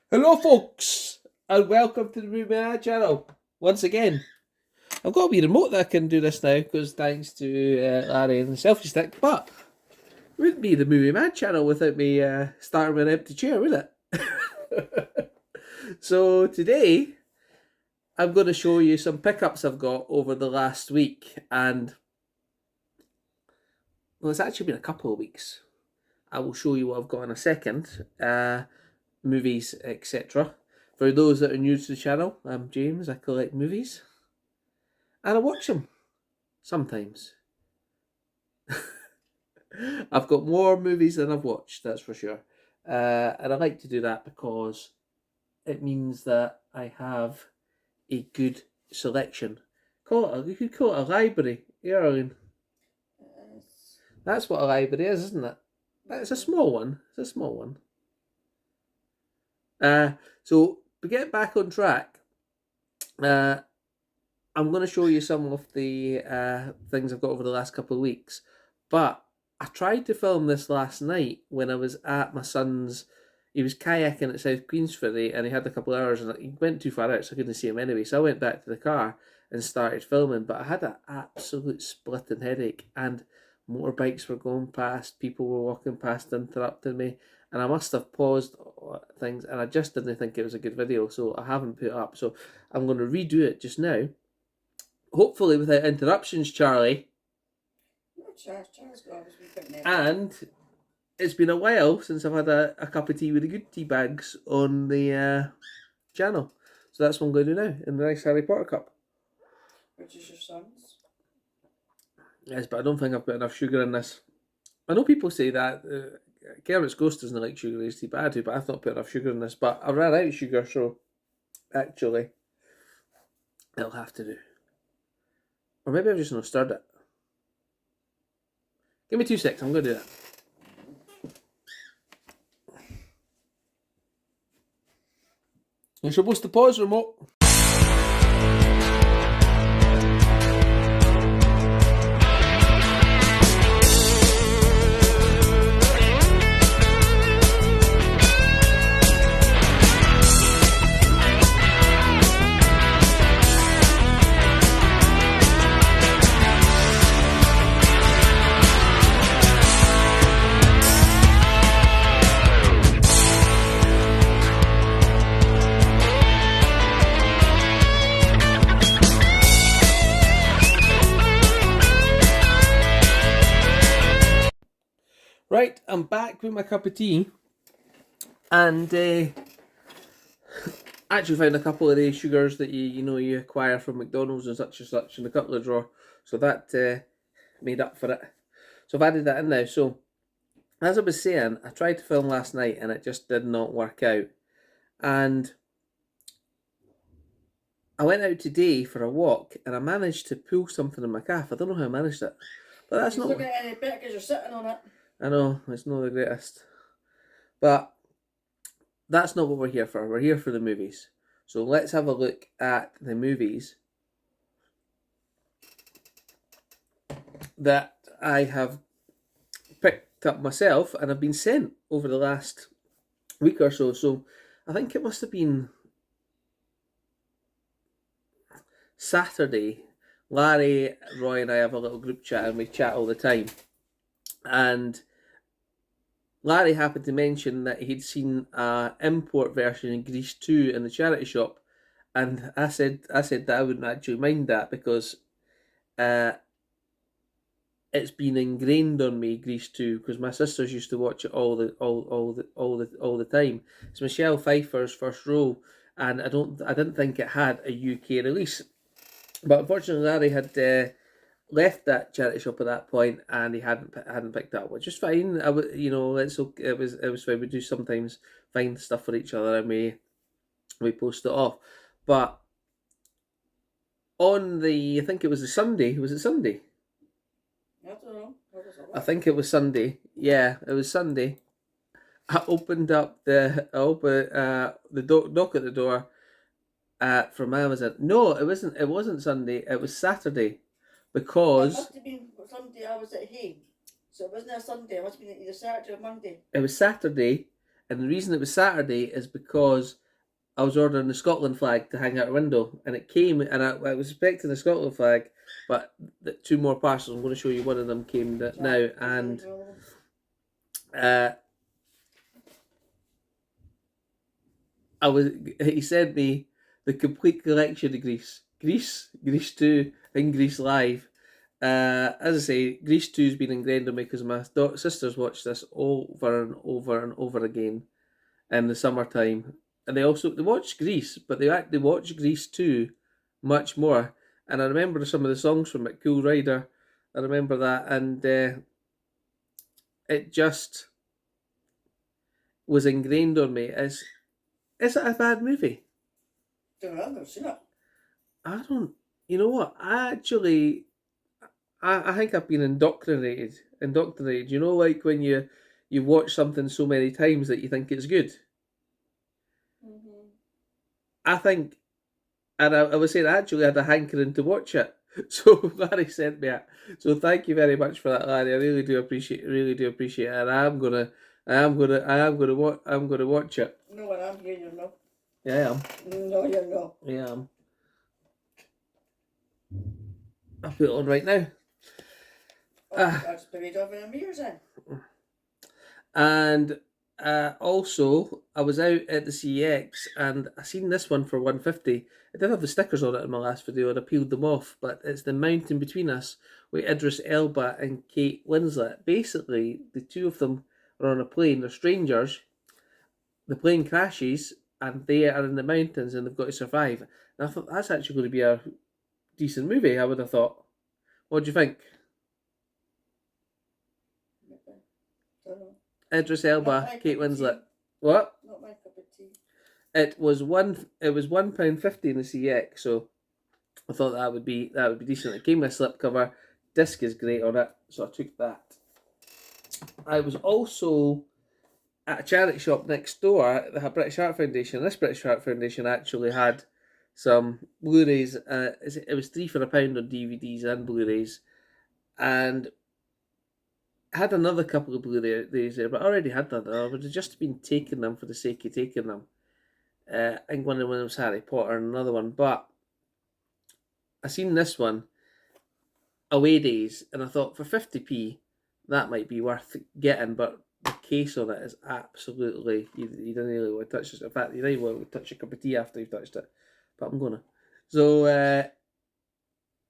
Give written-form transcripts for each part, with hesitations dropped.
Hello, folks, and welcome to the Movie Man channel once again. I've got a wee remote that I can do this now because thanks to Larry and the selfie stick. But it wouldn't be the Movie Man channel without me starting with an empty chair, would it? So today I'm going to show you some pickups I've got over the last week, and well, it's actually been a couple of weeks. I will show you what I've got in a second. Movies, etc. For those that are new to the channel, I'm James. I collect movies and I watch them sometimes. I've got more movies than I've watched, that's for sure. And I like to do that because it means that I have a good selection. You could call it a library. Yeah, Arlene. That's what a library is, isn't it? It's a small one. It's a small one. So to get back on track, I'm going to show you some of the things I've got over the last couple of weeks. But I tried to film this last night when I was at my son's. He was kayaking at South Queensferry and he had a couple of hours and he went too far out, so I couldn't see him anyway. So I went back to the car and started filming. But I had an absolute splitting headache and motorbikes were going past, people were walking past interrupting me, and I must have paused things and I just didn't think it was a good video, so I haven't put it up. So I'm going to redo it just now, hopefully without interruptions, Charlie. And it's been a while since I've had a cup of tea with the good tea bags on the channel. So that's what I'm going to do now, in the nice Harry Potter cup. Which is your son's? Yes, but I don't think I've got enough sugar in this. I know people say that Kermit's Ghost doesn't like sugar in his tea, but I do, but I've not put enough sugar in this. But I ran out of sugar, so actually it'll have to do. Or maybe I've just not stirred it. Give me 2 seconds, I'm going to do that. You're supposed to pause, remote. Right, I'm back with my cup of tea, and actually found a couple of the sugars that you acquire from McDonald's and such in the cutlery drawer, so that made up for it. So I've added that in now. So as I was saying, I tried to film last night and it just did not work out, and I went out today for a walk and I managed to pull something in my calf. I don't know how I managed it, but that's not. It's not getting any better because you're sitting on it. I know, it's not the greatest. But that's not what we're here for. We're here for the movies. So let's have a look at the movies that I have picked up myself and have been sent over the last week or so. So I think it must have been Saturday. Larry, Roy, and I have a little group chat and we chat all the time. And Larry happened to mention that he'd seen an import version in Grease 2 in the charity shop, and I said that I wouldn't actually mind that because it's been ingrained on me, Grease 2, because my sisters used to watch it all the time. It's Michelle Pfeiffer's first role, and I didn't think it had a UK release, but unfortunately Larry had left that charity shop at that point and he hadn't picked it up, which is fine. It was fine. We do sometimes find stuff for each other and we post it off. But on I think it was the Sunday. Was it Sunday? I don't know. I think it was Sunday. Yeah, it was Sunday. I opened up the knock at the door from Amazon. No, it wasn't. It wasn't Sunday. It was Saturday. Because it must have been Sunday I was at home. So it wasn't a Sunday, it must have been either Saturday or Monday. It was Saturday, And the reason it was Saturday is because I was ordering the Scotland flag to hang out a window, and it came, and I was expecting the Scotland flag, but the two more parcels. I'm going to show you one of them came now, and uh, he sent me the complete collection of Grease 2, and Grease Live. As I say, Grease 2's been ingrained on me because my sisters watch this over and over and over again in the summertime, and they watch Grease, but they watch Grease 2 much more. And I remember some of the songs from it, Cool Rider. I remember that, and it just was ingrained on me. Is it a bad movie? Don't know, I've never seen it. I don't. You know what? I think I've been indoctrinated. Indoctrinated. You know, like when you watch something so many times that you think it's good. Mm-hmm. I think, and I was saying I actually had a hankering to watch it. So Larry sent me it. So thank you very much for that, Larry. I really do appreciate it. And I'm gonna watch it. No, when I'm here, you know. Yeah, I am. No, you know. Yeah, I am. I'll put it on right now. That's buried over in the mirrors then. And also, I was out at the CEX and I seen this one for 150. I did have the stickers on it in my last video and I peeled them off, but it's The Mountain Between Us with Idris Elba and Kate Winslet. Basically, the two of them are on a plane, they're strangers. The plane crashes and they are in the mountains and they've got to survive. And I thought that's actually going to be a decent movie, I would have thought. What do you think? Don't know. Idris Elba, Kate Winslet. What? Not my cup of tea. It was £1.50 in the CX, so I thought that would be decent. It came with a slipcover. Disc is great on it, so I took that. I was also at a charity shop next door, the British Heart Foundation. This British Heart Foundation actually had some Blu-rays. It was £3 for £1 on DVDs and Blu-rays, and I had another couple of Blu-rays there, but I already had that. I would have just been taking them for the sake of taking them. I think one of them was Harry Potter and another one, but I seen this one, Away Days, and I thought for 50p that might be worth getting, but the case on it is absolutely, you don't really want to touch it. In fact, you don't even want to touch a cup of tea after you've touched it, but I'm gonna. So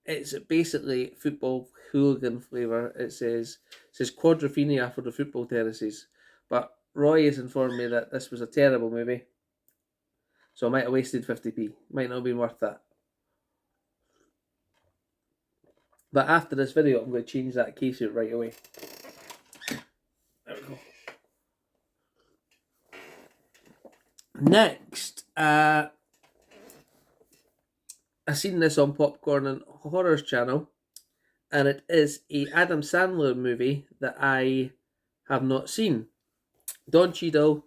it's basically football hooligan flavour. It says quadrophenia for the football terraces, but Roy has informed me that this was a terrible movie, so I might have wasted 50p. Might not have been worth that. But after this video, I'm going to change that case out right away. There we go. Next, I seen this on Popcorn and Horrors channel, and it is a Adam Sandler movie that I have not seen. Don Cheadle,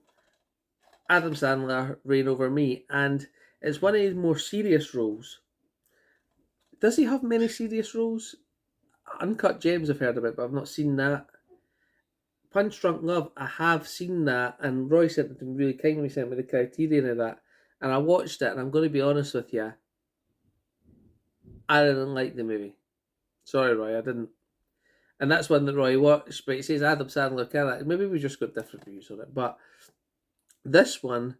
Adam Sandler, Reign Over Me, and it's one of his more serious roles. Does he have many serious roles? Uncut Gems I've heard about, but I've not seen that. Punch Drunk Love, I have seen that, and Roy sent it to me really kindly, sent me the criterion of that, and I watched it, and I'm going to be honest with you, I didn't like the movie. Sorry, Roy, I didn't. And that's one that Roy watched, but he says Adam Sandler can. Maybe we just got different views on it, but this one,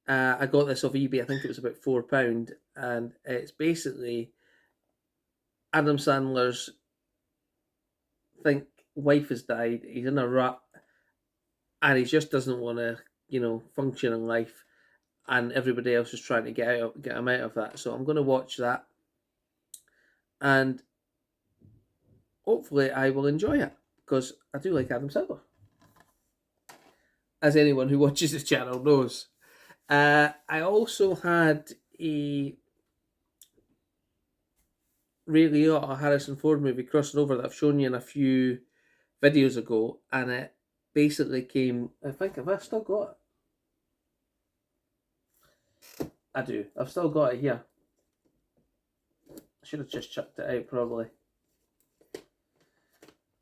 I got this off eBay. I think it was about £4, and it's basically Adam Sandler's wife has died. He's in a rut, and he just doesn't want to, function in life, and everybody else is trying to get him out of that. So I'm going to watch that, and hopefully I will enjoy it because I do like Adam Sandler, as anyone who watches the channel knows. I also had a Ray Liotta Harrison Ford movie crossing over that I've shown you in a few videos ago, and it basically came. I think have I still got it? I do. I've still got it here. I should have just chucked it out probably.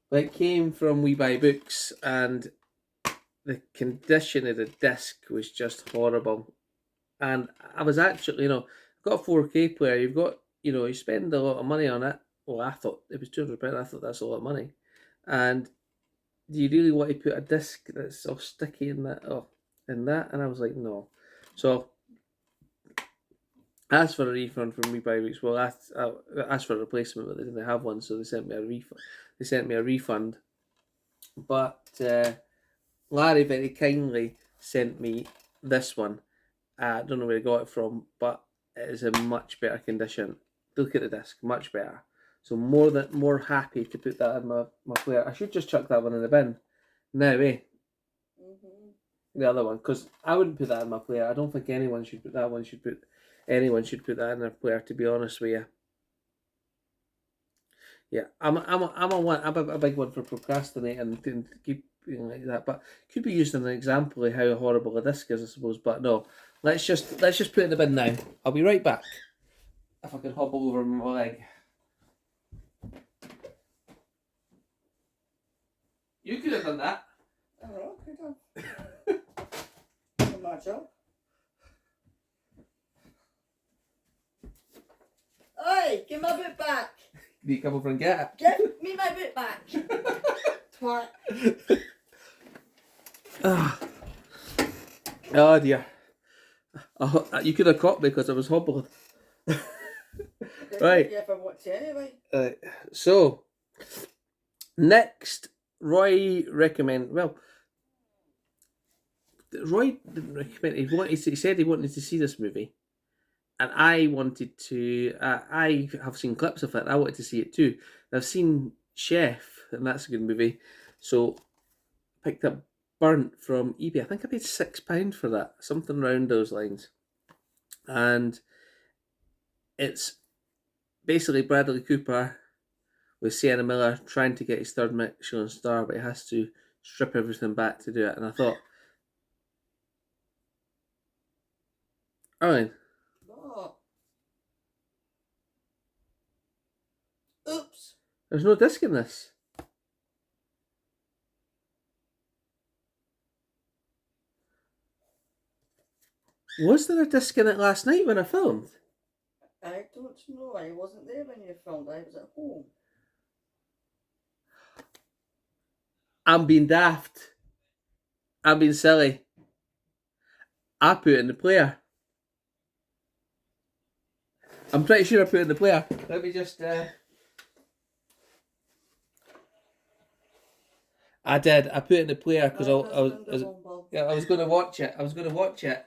But it came from We Buy Books, and the condition of the disc was just horrible. And I was actually, got a 4K player. You've got, you spend a lot of money on it. Well, I thought it was £200. I thought that's a lot of money. And do you really want to put a disc that's all sticky in that? Oh, in that? And I was like, no. So I asked for a refund from WeBuyWeeks. Well, I asked for a replacement, but they didn't have one, so they sent me a refund. But Larry very kindly sent me this one. I don't know where he got it from, but it is in much better condition. Look at the disc, much better. So more happy to put that in my player. I should just chuck that one in the bin now, eh? Mm-hmm. The other one, because I wouldn't put that in my player. I don't think anyone should put that one. Anyone should put that in their player. To be honest with you, yeah, I'm a big one for procrastinating and keep being like that. But could be used as an example of how horrible a disc is, I suppose. But no, let's just put it in the bin now. I'll be right back. If I can hobble over my leg. You could have done that. I don't know, could have. Not my job. Oi, give my boot back. Need to come over and get Give me my boot back. Twat. Oh dear. Oh, you could have caught me because I was hobbling. Right. Yeah, if I want to anyway. So, next, Roy recommend. Well, Roy didn't recommend. He said he wanted to see this movie, and I wanted to. I have seen clips of it. And I wanted to see it too. I've seen Chef, and that's a good movie. So, picked up Burnt from eBay. I think I paid £6 for that, something around those lines, and it's basically Bradley Cooper with Sienna Miller trying to get his third Michelin star, but he has to strip everything back to do it. And I thought, Arlene, What? Oops. there's no disc in this. Was there a disc in it last night when I filmed? I don't know. I wasn't there when you filmed. I was at home. I'm being daft. I'm being silly. I put it in the player. I'm pretty sure I put it in the player. Let me just. I did. I put it in the player because I was going to watch it.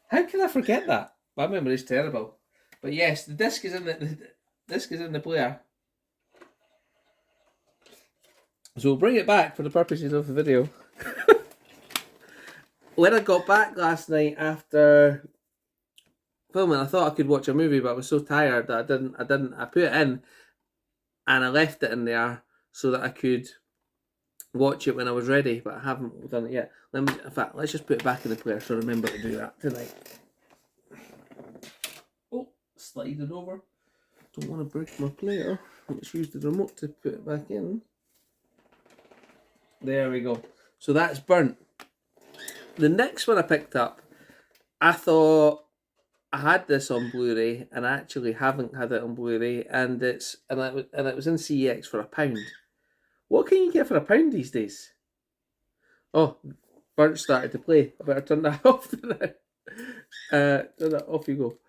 How can I forget that? My memory is terrible. But yes, the disc is in the disc is in the player. So we'll bring it back for the purposes of the video. When I got back last night after filming, I thought I could watch a movie, but I was so tired that I didn't. I put it in, and I left it in there so that I could watch it when I was ready, but I haven't done it yet. In fact, let's just put it back in the player so I remember to do that tonight. Oh, sliding over. Don't want to break my player. Let's use the remote to put it back in. There we go. So that's Burnt. The next one I picked up, I thought I had this on Blu-ray, and I actually haven't had it on Blu-ray, and it was in CEX for £1. What can you get for £1 these days? Oh, Burnt started to play. I better turn that off now. Turn that off you go.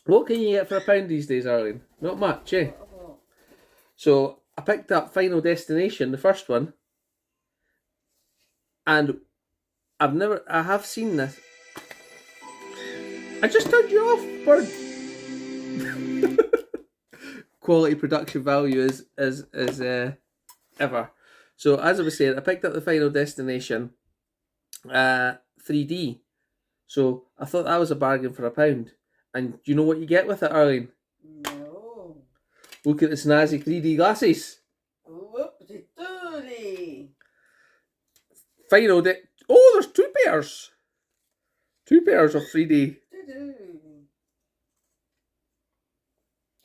What can you get for £1 these days, Arlene? Not much, eh? So I picked up Final Destination, the first one, and I have seen this. I just turned you off, Burnt. Quality production value is ever. So as I was saying, I picked up the Final Destination 3D. So I thought that was a bargain for £1. And do you know what you get with it, Arlene? No. Look at the snazzy 3D glasses. Whoopty-doody. Oh, there's 2 pairs. 2 pairs of 3D.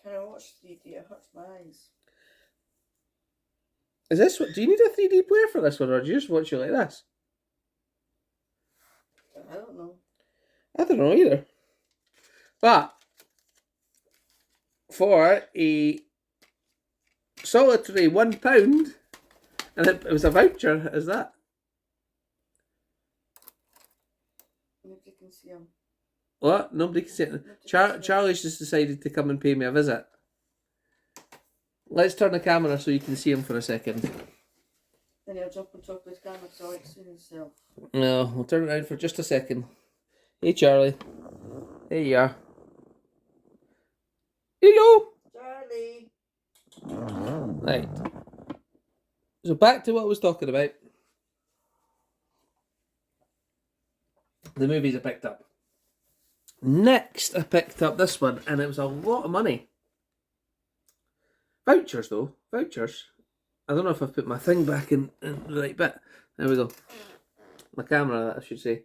Can I watch 3D? It hurts my eyes. Is this what? Do you need a 3D player for this one, or do you just watch it like this? I don't know. I don't know either. But for a solitary £1, and it was a voucher, is that? Nobody can see him. What? Nobody can see it. Charlie's just decided to come and pay me a visit. Let's turn the camera so you can see him for a second. Then he'll jump on top of his camera so he'll see himself. No, we'll turn it around for just a second. Hey, Charlie. There you are. Hello. Charlie! Right. So back to what I was talking about. The movies I picked up. Next, I picked up this one, and it was a lot of money. Vouchers, though. Vouchers. I don't know if I've put my thing back in the right bit. There we go. My camera, I should say.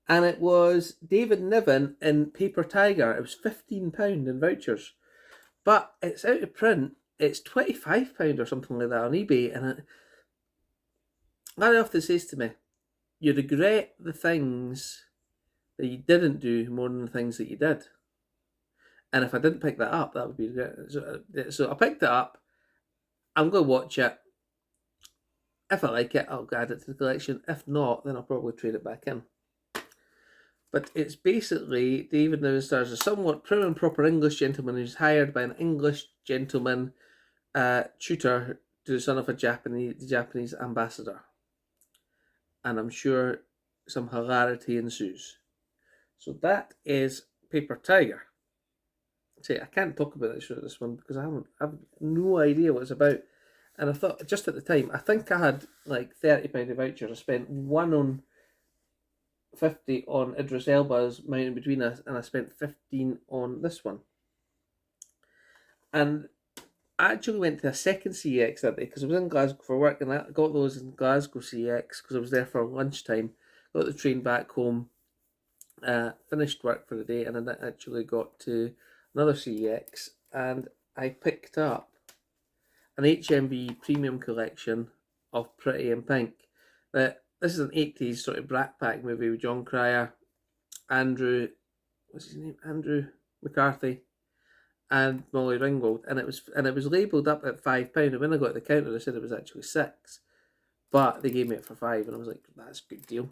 And it was David Niven in Paper Tiger. It was £15 in vouchers. But it's out of print. It's £25 or something like that on eBay. And Larry often says to me, you regret the things that you didn't do more than the things that you did. And if I didn't pick that up, that would be regret. So I picked it up. I'm going to watch it. If I like it, I'll add it to the collection. If not, then I'll probably trade it back in. But it's basically David Niven stars a somewhat prim and proper English gentleman who's hired by an English gentleman tutor to the son of a Japanese ambassador. And I'm sure some hilarity ensues. So that is Paper Tiger. See, I can't talk about this one because I have no idea what it's about. And I thought, just at the time, I think I had like £30 of vouchers. I spent one on 50 on Idris Elba's Mountain Between Us, and I spent 15 on this one. And I actually went to a second CEX that day because I was in Glasgow for work, and I got those in Glasgow CEX because I was there for lunchtime. Got the train back home, finished work for the day, and then I actually got to another CEX, and I picked up an HMV premium collection of Pretty in Pink. This is an 80s sort of Brat Pack movie with John Cryer, Andrew McCarthy, and Molly Ringwald, and it was labelled up at £5. And when I got to the counter, they said it was actually £6, but they gave me it for £5, and I was like, that's a good deal.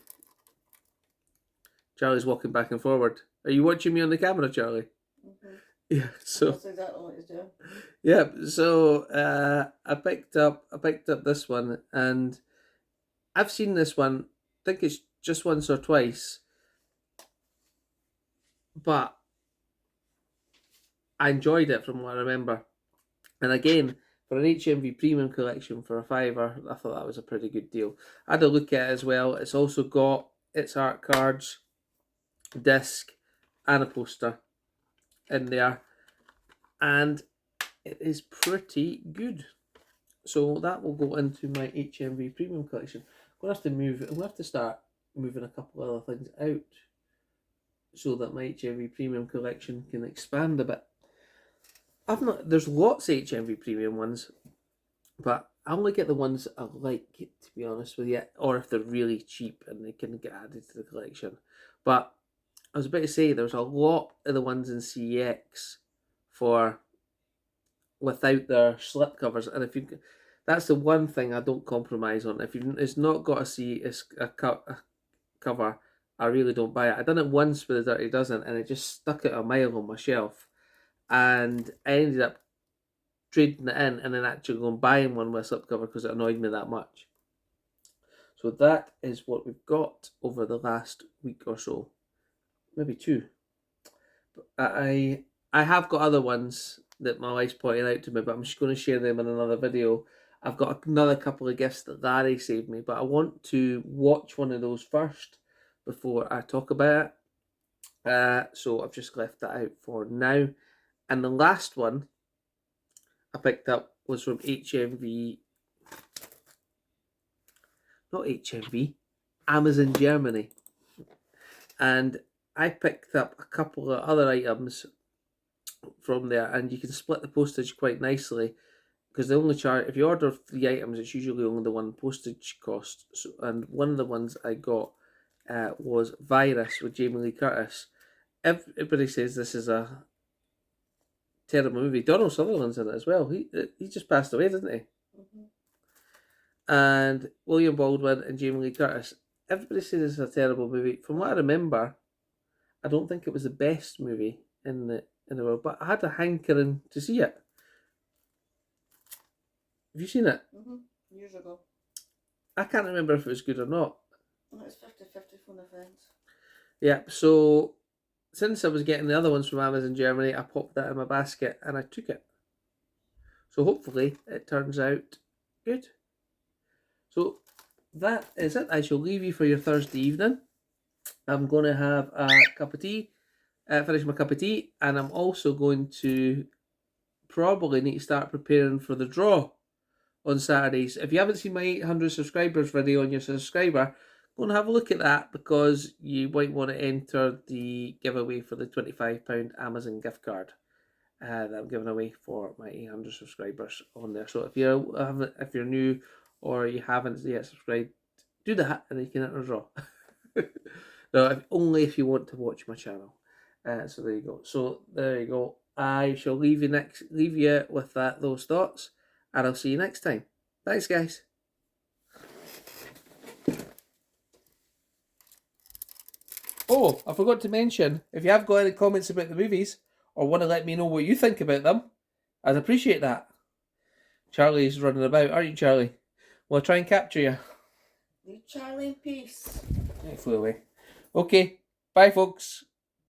Charlie's walking back and forward. Are you watching me on the camera, Charlie? Mm-hmm. Yeah. So that's exactly what he's doing. yeah. So I picked up this one, and I've seen this one. I think it's just once or twice, but I enjoyed it from what I remember. And again, for an HMV premium collection for a £5, I thought that was a pretty good deal. I had a look at it as well. It's also got its art cards, disc, and a poster in there, and it is pretty good. So that will go into my HMV premium collection. I'm going to have to start moving a couple of other things out so that my HMV premium collection can expand a bit. There's lots of HMV premium ones, but I only get the ones that I like, to be honest with you, or if they're really cheap and they can get added to the collection. But I was about to say, there's a lot of the ones in CEX without their slipcovers, and that's the one thing I don't compromise on. If it's not got a cover, I really don't buy it. I done it once with a Dirty Dozen, and it just stuck out a mile on my shelf, and I ended up trading it in and then actually going buying one with a slipcover because it annoyed me that much. So that is what we've got over the last week or so, maybe two. But I have got other ones that my wife's pointing out to me, but I'm just going to share them in another video. I've got another couple of gifts that Larry saved me, but I want to watch one of those first before I talk about it. So I've just left that out for now. And the last one I picked up was from HMV, not HMV, Amazon Germany. And I picked up a couple of other items from there, and you can split the postage quite nicely because they only charge, if you order 3 items, it's usually only the one postage cost. So, and one of the ones I got was Virus with Jamie Lee Curtis. Everybody says this is a terrible movie. Donald Sutherland's in it as well. He just passed away, didn't he? Mm-hmm. And William Baldwin and Jamie Lee Curtis. Everybody says it's a terrible movie. From what I remember, I don't think it was the best movie in the world, but I had a hankering to see it. Have you seen it? Mm-hmm. Years ago. I can't remember if it was good or not. It's 50-50 from the fence. Yeah, so since I was getting the other ones from Amazon Germany, I popped that in my basket and I took it. So hopefully it turns out good. So that is it. I shall leave you for your Thursday evening. I'm going to have a cup of tea, finish my cup of tea, and I'm also going to probably need to start preparing for the draw on Saturdays. If you haven't seen my 800 subscribers video on your subscriber, go and have a look at that, because you might want to enter the giveaway for the £25 Amazon gift card that I'm giving away for my 800 subscribers on there. So if you're new or you haven't yet subscribed, do that and you can enter a draw. No, only if you want to watch my channel. So there you go. So there you go. I shall leave you with those thoughts, and I'll see you next time. Thanks, guys. Oh, I forgot to mention, if you have got any comments about the movies or want to let me know what you think about them, I'd appreciate that. Charlie's running about, aren't you, Charlie? Well, I'll try and capture you. Leave Charlie in peace. He flew away. Okay, bye, folks.